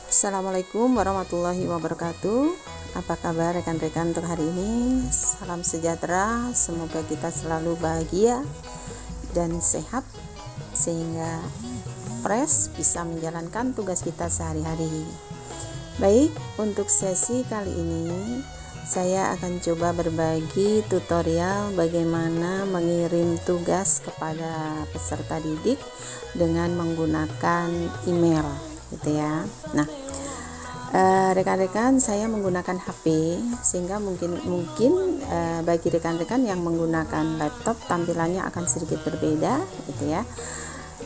Assalamualaikum warahmatullahi wabarakatuh. Apa kabar rekan-rekan untuk hari ini? Salam sejahtera, semoga kita selalu bahagia dan sehat sehingga fresh bisa menjalankan tugas kita sehari-hari. Baik, untuk sesi kali ini saya akan coba berbagi tutorial bagaimana mengirim tugas kepada peserta didik dengan menggunakan email gitu ya. Nah, rekan-rekan, saya menggunakan HP sehingga mungkin bagi rekan-rekan yang menggunakan laptop tampilannya akan sedikit berbeda gitu ya,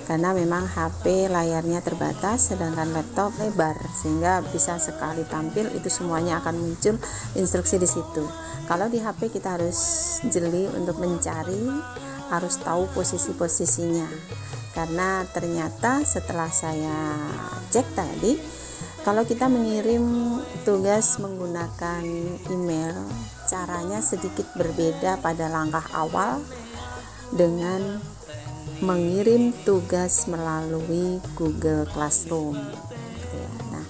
karena memang HP layarnya terbatas sedangkan laptop lebar sehingga bisa sekali tampil itu semuanya akan muncul instruksi di situ. Kalau di HP kita harus jeli untuk mencari, harus tahu posisi-posisinya, karena ternyata setelah saya cek tadi, kalau kita mengirim tugas menggunakan email, caranya sedikit berbeda pada langkah awal dengan mengirim tugas melalui Google Classroom. Nah,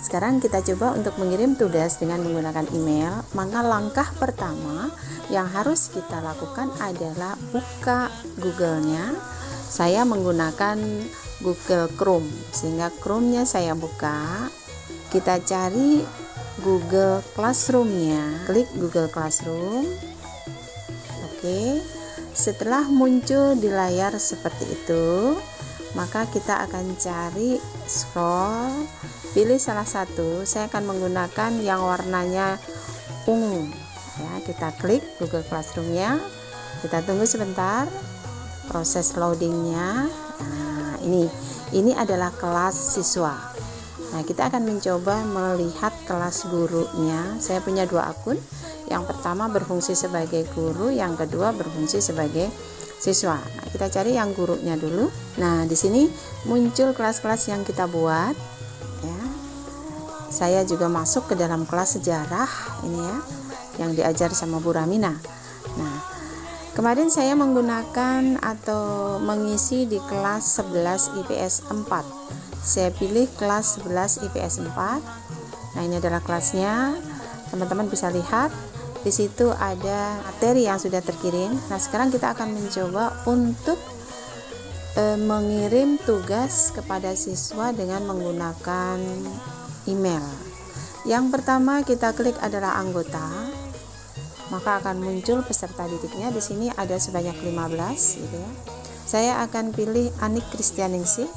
sekarang kita coba untuk mengirim tugas dengan menggunakan email. Maka langkah pertama yang harus kita lakukan adalah buka Google-nya. Saya menggunakan Google Chrome, sehingga Chrome-nya saya buka. Kita cari Google Classroom-nya, klik Google Classroom. Oke, setelah muncul di layar seperti itu, maka kita akan cari, scroll, pilih salah satu. Saya akan menggunakan yang warnanya ungu ya. Kita klik Google Classroom-nya, kita tunggu sebentar proses loadingnya. Nah, ini adalah kelas siswa. Nah, kita akan mencoba melihat kelas gurunya. Saya punya dua akun. Yang pertama berfungsi sebagai guru, yang kedua berfungsi sebagai siswa. Nah, kita cari yang gurunya dulu. Nah, di sini muncul kelas-kelas yang kita buat ya. Saya juga masuk ke dalam kelas sejarah ini ya, yang diajar sama Bu Ramina. Nah, kemarin saya menggunakan atau mengisi di kelas 11 IPS 4. Saya pilih kelas 11 IPS 4. Nah, ini adalah kelasnya. Teman-teman bisa lihat di situ ada materi yang sudah terkirim. Nah, sekarang kita akan mencoba untuk mengirim tugas kepada siswa dengan menggunakan email. Yang pertama kita klik adalah anggota. Maka akan muncul peserta didiknya. Di sini ada sebanyak 15 gitu ya. Saya akan pilih Anik Kristianingsih.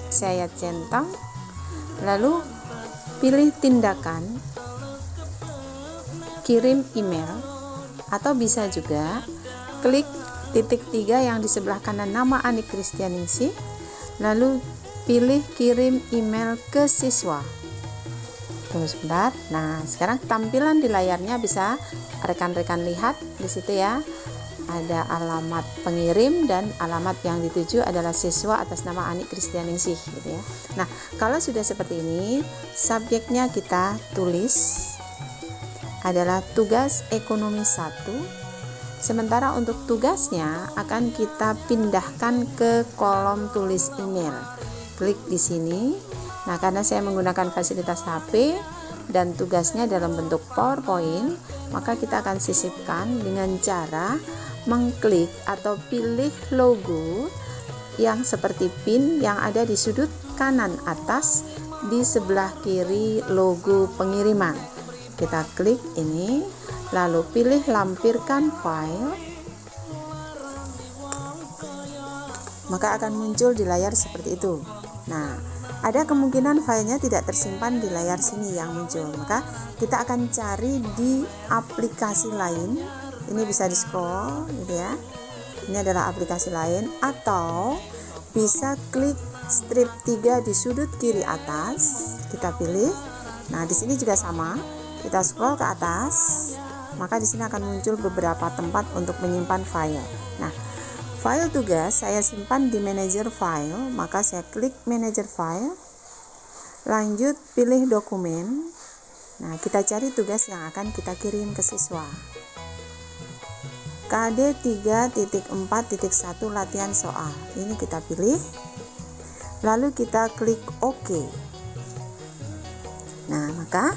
Saya centang, lalu pilih tindakan kirim email, atau bisa juga klik titik 3 yang di sebelah kanan nama Anik Kristianingsih, lalu pilih kirim email ke siswa. Tunggu sebentar. Nah, sekarang tampilan di layarnya bisa rekan-rekan lihat di situ ya. Ada alamat pengirim dan alamat yang dituju adalah siswa atas nama Anik Kristianingsih gitu ya. Nah, kalau sudah seperti ini, subjeknya kita tulis adalah tugas ekonomi 1. Sementara untuk tugasnya akan kita pindahkan ke kolom tulis email. Klik di sini. Nah, karena saya menggunakan fasilitas HP dan tugasnya dalam bentuk PowerPoint, maka kita akan sisipkan dengan cara mengklik atau pilih logo yang seperti pin yang ada di sudut kanan atas di sebelah kiri logo pengiriman. Kita klik ini, lalu pilih lampirkan file, maka akan muncul di layar seperti itu. Nah, ada kemungkinan filenya tidak tersimpan di layar sini yang muncul, maka kita akan cari di aplikasi lain. Ini bisa di scroll gitu ya. Ini adalah aplikasi lain, atau bisa klik strip 3 di sudut kiri atas, kita pilih. Nah, di sini juga sama. Kita scroll ke atas, maka di sini akan muncul beberapa tempat untuk menyimpan file. Nah, file tugas saya simpan di manajer file, maka saya klik manajer file. Lanjut pilih dokumen. Nah, kita cari tugas yang akan kita kirim ke siswa. KD 3.4.1 latihan soal. Ini kita pilih, lalu kita klik OK. Nah, maka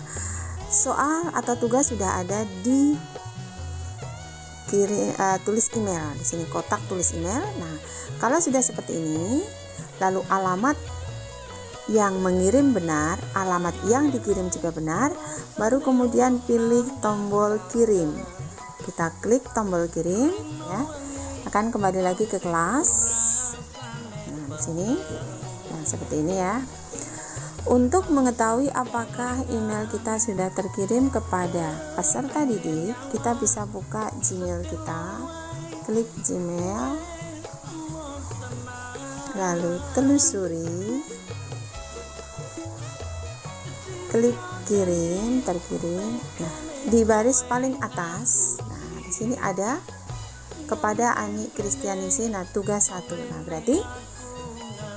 soal atau tugas sudah ada di tulis email. Di sini kotak tulis email. Nah, kalau sudah seperti ini, lalu alamat yang mengirim benar, alamat yang dikirim juga benar, baru kemudian pilih tombol kirim. Kita klik tombol kirim, ya. Akan kembali lagi ke kelas. Nah, di sini, nah seperti ini ya. Untuk mengetahui apakah email kita sudah terkirim kepada peserta didik, kita bisa buka Gmail kita, klik Gmail, lalu telusuri, klik kirim, terkirim. Nah, di baris paling atas, nah di sini ada kepada Ani Kristianisi, nah tugas 1. Nah, berarti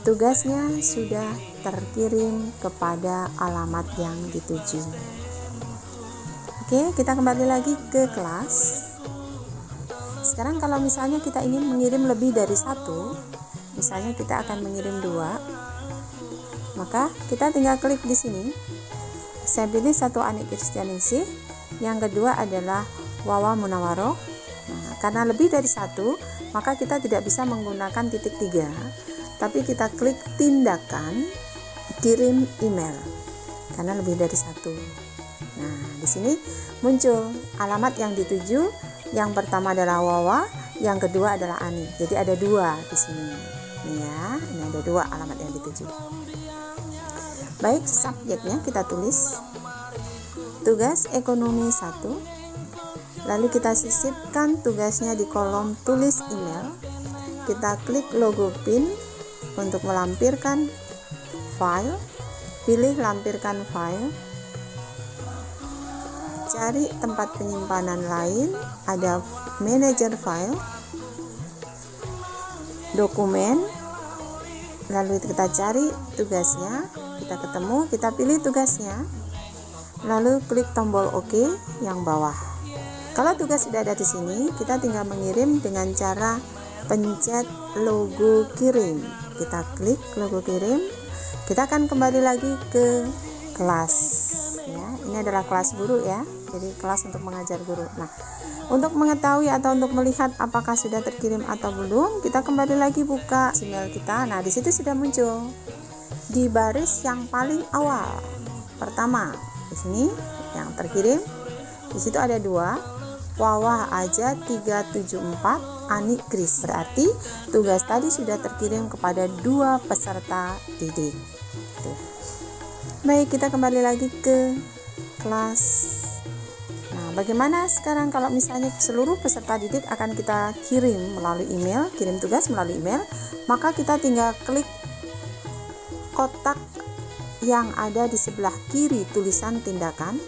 tugasnya sudah terkirim kepada alamat yang dituju. Oke, kita kembali lagi ke kelas. Sekarang kalau misalnya kita ingin mengirim lebih dari 1, misalnya kita akan mengirim 2, maka kita tinggal klik di sini. Saya pilih 1 Ani Kristianisi, yang kedua adalah Wawa Munawaroh. Nah, karena lebih dari 1, maka kita tidak bisa menggunakan titik 3. Tapi kita klik tindakan kirim email karena lebih dari 1. Nah, di sini muncul alamat yang dituju. Yang pertama adalah Wawa, yang kedua adalah Ani. Jadi ada 2 di sini. Nih ya, ini ada 2 alamat yang dituju. Baik, subjeknya kita tulis tugas ekonomi 1. Lalu kita sisipkan tugasnya di kolom tulis email. Kita klik logo pin untuk melampirkan file, pilih lampirkan file, cari tempat penyimpanan lain, ada manager file, dokumen, lalu kita cari tugasnya, kita ketemu, kita pilih tugasnya, lalu klik tombol OK yang bawah. Kalau tugas sudah ada di sini, kita tinggal mengirim dengan cara pencet logo kirim. Kita klik logo kirim, kita akan kembali lagi ke kelas ya. Ini adalah kelas guru ya, jadi kelas untuk mengajar guru. Nah, untuk mengetahui atau untuk melihat apakah sudah terkirim atau belum, kita kembali lagi buka email kita. Nah, di situ sudah muncul di baris yang paling awal pertama. Di sini yang terkirim, di situ ada 2, Wawa aja 374 Ani Kris. Berarti tugas tadi sudah terkirim kepada 2 peserta didik. Tuh. Baik, kita kembali lagi ke kelas. Nah, bagaimana sekarang kalau misalnya seluruh peserta didik akan kita kirim melalui email, kirim tugas melalui email, maka kita tinggal klik kotak yang ada di sebelah kiri tulisan tindakan.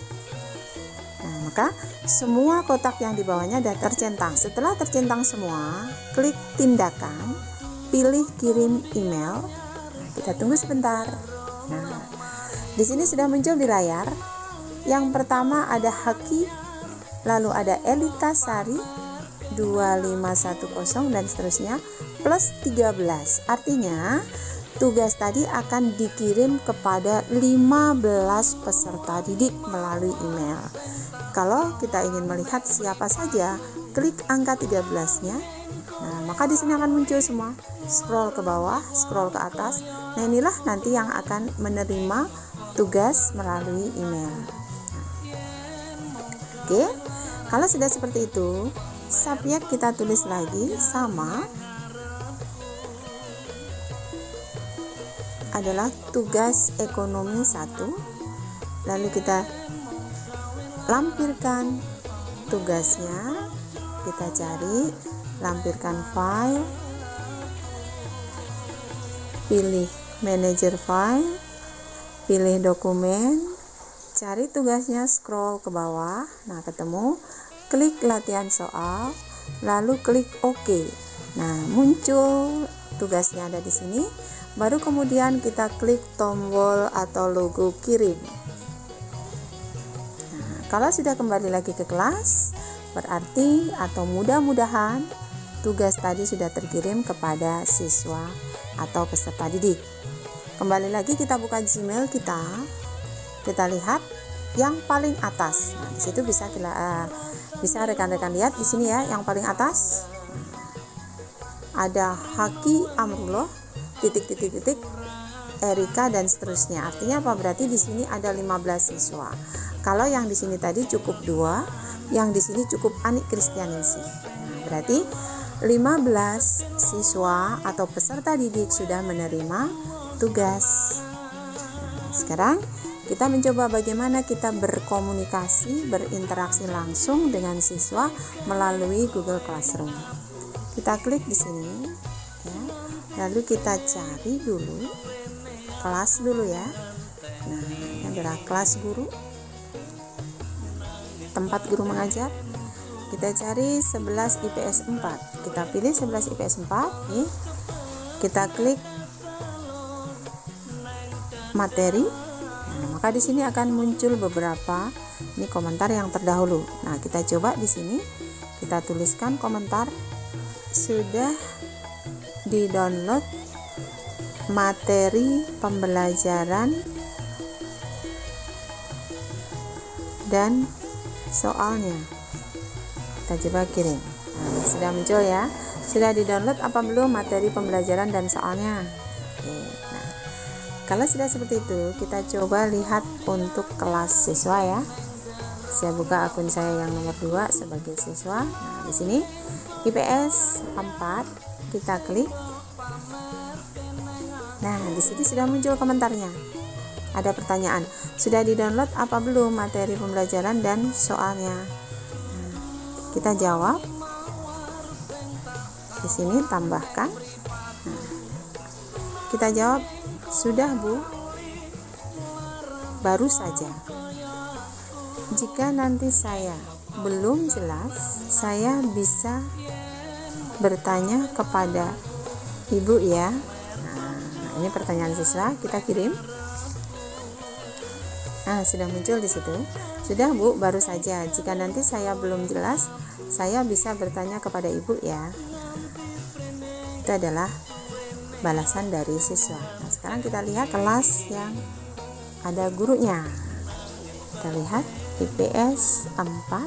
Nah, maka semua kotak yang di bawahnya sudah tercentang. Setelah tercentang semua, klik tindakan, pilih kirim email. Kita tunggu sebentar. Nah, di sini sudah muncul di layar. Yang pertama ada Haki, lalu ada Elita Sari 2510 dan seterusnya plus 13. Artinya tugas tadi akan dikirim kepada 15 peserta didik melalui email. Kalau kita ingin melihat siapa saja, klik angka 13-nya. Nah, maka di sini akan muncul semua. Scroll ke bawah, scroll ke atas. Nah, inilah nanti yang akan menerima tugas melalui email. Oke, kalau sudah seperti itu, subjek kita tulis lagi sama adalah tugas ekonomi 1. Lalu kita lampirkan tugasnya, kita cari, lampirkan file, pilih manager file, pilih dokumen, cari tugasnya, scroll ke bawah, nah ketemu, klik latihan soal, lalu klik OK. Nah, muncul tugasnya ada di sini, baru kemudian kita klik tombol atau logo kirim. Kalau sudah kembali lagi ke kelas, Berarti atau mudah-mudahan tugas tadi sudah terkirim kepada siswa atau peserta didik. Kembali lagi kita buka Gmail kita lihat yang paling atas. Nah, di situ bisa rekan-rekan lihat di sini ya, yang paling atas ada Haki Amrullah titik Erika dan seterusnya. Artinya apa? Berarti di sini ada 15 siswa. Kalau yang di sini tadi cukup 2, yang di sini cukup Anik Kristianingsih. Nah, berarti 15 siswa atau peserta didik sudah menerima tugas. Nah, sekarang kita mencoba bagaimana kita berkomunikasi, berinteraksi langsung dengan siswa melalui Google Classroom. Kita klik di sini, ya. Lalu kita cari dulu kelas dulu ya. Nah, ini adalah kelas guru, tempat guru mengajar. Kita cari 11 IPS 4. Kita pilih 11 IPS 4. Nih, kita klik materi. Nah, maka di sini akan muncul beberapa ini komentar yang terdahulu. Nah, kita coba di sini kita tuliskan komentar, sudah di-download materi pembelajaran dan soalnya. Kita coba kirim. Nah, sudah muncul ya. Sudah di-download apa belum materi pembelajaran dan soalnya? Oke. Nah, kalau sudah seperti itu, kita coba lihat untuk kelas siswa ya. Saya buka akun saya yang nomor 2 sebagai siswa. Nah, di sini IPS 4, kita klik. Nah, di sini sudah muncul komentarnya. Ada pertanyaan, sudah di-download apa belum materi pembelajaran dan soalnya? Nah, kita jawab. Di sini tambahkan. Nah, kita jawab, sudah Bu, baru saja. Jika nanti saya belum jelas, saya bisa bertanya kepada Ibu ya. Nah, ini pertanyaan siswa, kita kirim. Nah, sudah muncul di situ. Sudah Bu, baru saja. Jika nanti saya belum jelas, saya bisa bertanya kepada Ibu ya. Itu adalah balasan dari siswa. Nah, sekarang kita lihat kelas yang ada gurunya. Kita lihat IPS 4. Nah,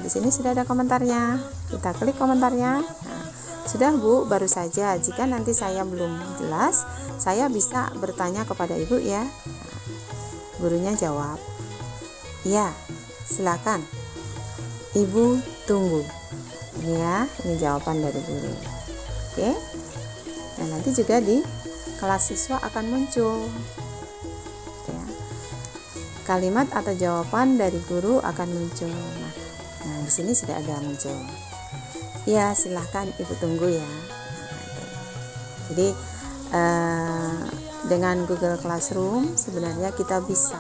di sini sudah ada komentarnya. Kita klik komentarnya. Nah, sudah Bu, baru saja. Jika nanti saya belum jelas, saya bisa bertanya kepada Ibu ya. Nah, gurunya jawab, iya, silakan. Ibu tunggu. Ini ya, ini jawaban dari guru. Oke. Nah, nanti juga di kelas siswa akan muncul ya, kalimat atau jawaban dari guru akan muncul. Nah, di sini sudah ada muncul. Ya, silahkan Ibu tunggu ya. Jadi dengan Google Classroom sebenarnya kita bisa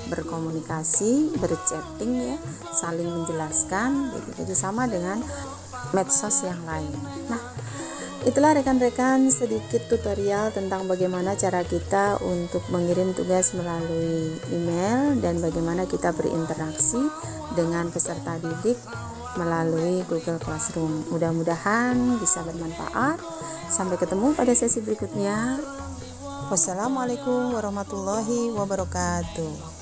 berkomunikasi, berchatting ya, saling menjelaskan. Jadi sama dengan medsos yang lain. Nah, itulah rekan-rekan sedikit tutorial tentang bagaimana cara kita untuk mengirim tugas melalui email dan bagaimana kita berinteraksi dengan peserta didik melalui Google Classroom. Mudah-mudahan bisa bermanfaat. Sampai ketemu pada sesi berikutnya. Wassalamualaikum warahmatullahi wabarakatuh.